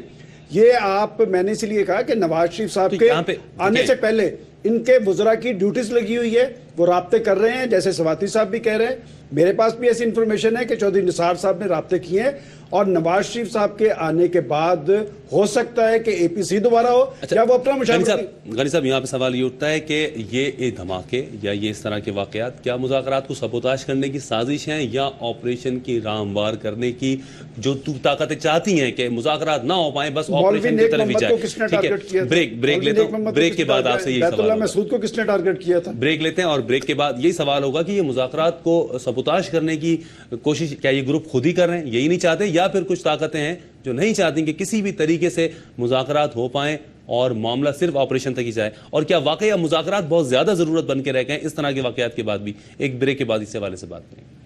[SPEAKER 2] یہ میں نے اس لیے کہا کہ نواز شریف صاحب کے آنے سے پہلے ان کے وزراء کی ڈیوٹیز لگی ہوئی ہے، وہ رابطے کر رہے ہیں، جیسے سواتی صاحب بھی کہہ رہے ہیں۔ میرے پاس بھی ایسی انفارمیشن ہے کہ چودھری نثار صاحب نے رابطے کیے ہیں، اور نواز شریف صاحب کے آنے کے بعد ہو سکتا ہے کہ اے پی سی دوبارہ ہو یا وہ اپنا مشاورتی۔
[SPEAKER 1] غنی صاحب، یہاں پہ سوال یہ اٹھتا ہے کہ یہ دھماکے یا یہ اس طرح کے واقعات کیا مذاکرات کو سبوتاش کرنے کی سازش ہیں، یا آپریشن کی راہ ہموار کرنے کی جو طاقتیں چاہتی ہیں کہ مذاکرات نہ ہو پائیں، بس آپریشن کی طرف ہی جائے؟ ٹھیک ہے، بریک لیتے ہیں، بریک کے بعد آپ سے یہی
[SPEAKER 2] بیت اللہ
[SPEAKER 1] سوال
[SPEAKER 2] مسعود کو کس نے ٹارگٹ کیا تھا؟
[SPEAKER 1] بریک لیتے ہیں، اور بریک کے بعد یہی سوال ہوگا کہ یہ مذاکرات کو سبوتاش کرنے کی کوشش کیا یہ گروپ خود ہی کر رہے ہیں، یہی نہیں چاہتے، یا پھر کچھ طاقتیں ہیں جو نہیں چاہتی کہ کسی بھی طریقے سے مذاکرات ہو پائیں اور معاملہ صرف آپریشن تک ہی جائے؟ اور کیا واقعی اب مذاکرات بہت زیادہ ضرورت بن کے رہ گئے ہیں اس طرح کے واقعات کے بعد بھی؟ ایک بریک کے بعد اس حوالے سے بات کریں گے۔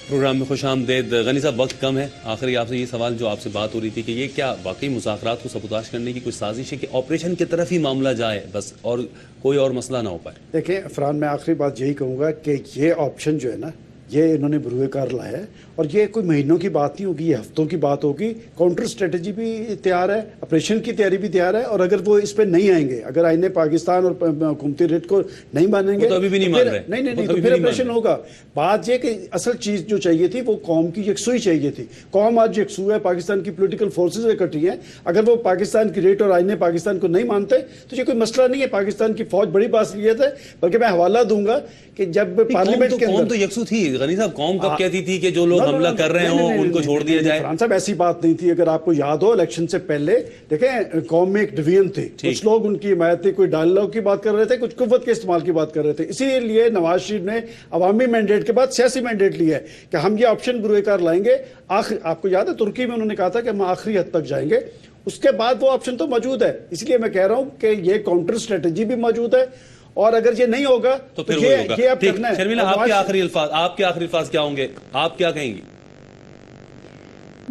[SPEAKER 1] پروگرام میں خوش آمدید۔ غنی صاحب، وقت کم ہے، آخری آپ سے یہ سوال جو آپ سے بات ہو رہی تھی کہ یہ کیا واقعی مذاکرات کو سبوتاش کرنے کی کوئی سازش ہے کہ آپریشن کی طرف ہی معاملہ جائے بس اور کوئی اور مسئلہ نہ ہو پائے؟
[SPEAKER 2] دیکھیں فرحان، میں آخری بات یہی کہوں گا کہ یہ آپشن جو ہے نا، یہ انہوں نے بروئے کار لایا ہے، اور یہ کوئی مہینوں کی بات نہیں ہوگی، یہ ہفتوں کی بات ہوگی۔ کاؤنٹر اسٹریٹجی بھی تیار ہے، آپریشن کی تیاری بھی تیار ہے، اور اگر وہ اس پہ نہیں آئیں گے، اگر آئین پاکستان اور حکومتی ریٹ کو نہیں مانیں گے
[SPEAKER 1] تو ابھی بھی نہیں مان رہے،
[SPEAKER 2] نہیں تو پھر آپریشن ہوگا۔ بات یہ کہ اصل چیز جو چاہیے تھی وہ قوم کی یکسوئی چاہیے تھی۔ قوم آج یکسو ہے، پاکستان کی پولیٹیکل فورسز اکٹھی ہیں، اگر وہ پاکستان کی ریٹ اور آئین پاکستان کو نہیں مانتے تو یہ کوئی مسئلہ نہیں ہے۔ پاکستان کی فوج بڑی باصلاحیت ہے، بلکہ میں حوالہ دوں گا کہ جب پارلیمنٹ کے
[SPEAKER 1] قوم تو یکسو تھی۔ غنی صاحب، قوم کب کہتی تھی کہ جو لوگ حملہ کر رہے ہوں ان کو چھوڑ دیا جائے؟
[SPEAKER 2] فرحان صاحب، ایسی بات نہیں تھی۔ اگر آپ کو یاد ہو الیکشن سے پہلے دیکھیں قوم میں ایک ڈویژن تھی، کچھ لوگ ان کی حمایت تھی، کوئی ڈائیلاگ کی بات کر رہے تھے، کچھ قوت کے استعمال کی بات کر رہے تھے۔ اسی لیے نواز شریف نے عوامی مینڈیٹ کے بعد سیاسی مینڈیٹ لیا ہے کہ ہم یہ آپشن بروئے کار لائیں گے۔ آپ کو یاد ہے ترکی میں انہوں نے کہا تھا کہ ہم آخری حد تک جائیں گے، اس کے بعد وہ آپشن تو موجود ہے۔ اس لیے میں کہہ رہا ہوں کہ یہ کاؤنٹر اسٹریٹجی بھی موجود ہے، اور اگر یہ نہیں ہوگا
[SPEAKER 1] تو پھر
[SPEAKER 2] یہ اب کرنا ہے۔
[SPEAKER 1] شرمیلا، آپ کے آخری الفاظ کیا ہوں گے؟ آپ کیا کہیں گی؟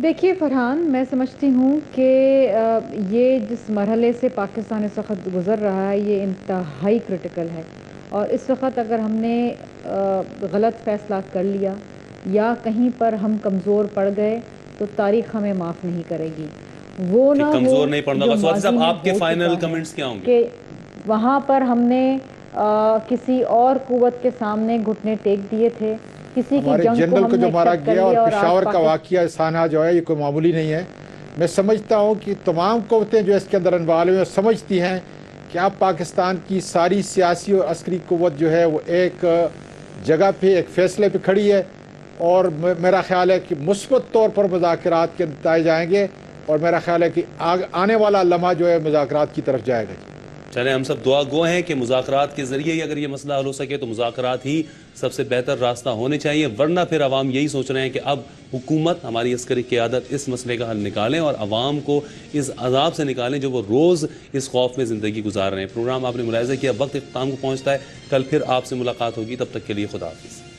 [SPEAKER 3] دیکھیے فرحان، میں سمجھتی ہوں کہ یہ جس مرحلے سے پاکستان اس وقت گزر رہا ہے یہ انتہائی کرٹیکل ہے، اور اس وقت اگر ہم نے غلط فیصلہ کر لیا یا کہیں پر ہم کمزور پڑ گئے تو تاریخ ہمیں معاف نہیں کرے گی. وہ نہ
[SPEAKER 1] کمزور نہیں پڑنا ہوگا. سواد صاحب آپ کے فائنل
[SPEAKER 3] فائنل
[SPEAKER 1] کمنٹس کیا ہوں گے؟
[SPEAKER 3] کہ وہاں پر ہم نے کسی اور قوت کے سامنے گھٹنے ٹیک دیے تھے، کسی کی
[SPEAKER 4] ہمارے
[SPEAKER 3] جنگ کو
[SPEAKER 4] جنرل
[SPEAKER 3] ہم
[SPEAKER 4] کو
[SPEAKER 3] نے
[SPEAKER 4] جو مارا
[SPEAKER 3] ایکسپٹ کر
[SPEAKER 4] گیا اور
[SPEAKER 3] لیا،
[SPEAKER 4] پشاور
[SPEAKER 3] آج
[SPEAKER 4] کا واقعہ سانحہ جو ہے یہ کوئی معمولی نہیں ہے. میں سمجھتا ہوں کہ تمام قوتیں جو اس کے اندر انوالو ہیں سمجھتی ہیں کہ اب پاکستان کی ساری سیاسی اور عسکری قوت جو ہے وہ ایک جگہ پہ ایک فیصلے پہ کھڑی ہے، اور میرا خیال ہے کہ مثبت طور پر مذاکرات کے نتائج آئیں گے، اور میرا خیال ہے کہ آنے والا لمحہ جو ہے مذاکرات کی طرف جائے گا.
[SPEAKER 1] چلیں ہم سب دعا گو ہیں کہ مذاکرات کے ذریعے ہی اگر یہ مسئلہ حل ہو سکے تو مذاکرات ہی سب سے بہتر راستہ ہونے چاہیے، ورنہ پھر عوام یہی سوچ رہے ہیں کہ اب حکومت ہماری عسکری قیادت اس مسئلے کا حل نکالیں اور عوام کو اس عذاب سے نکالیں جو وہ روز اس خوف میں زندگی گزار رہے ہیں. پروگرام آپ نے ملاحظہ کیا وقت اختتام کو پہنچتا ہے. کل پھر آپ سے ملاقات ہوگی، تب تک کے لیے خدا حافظ.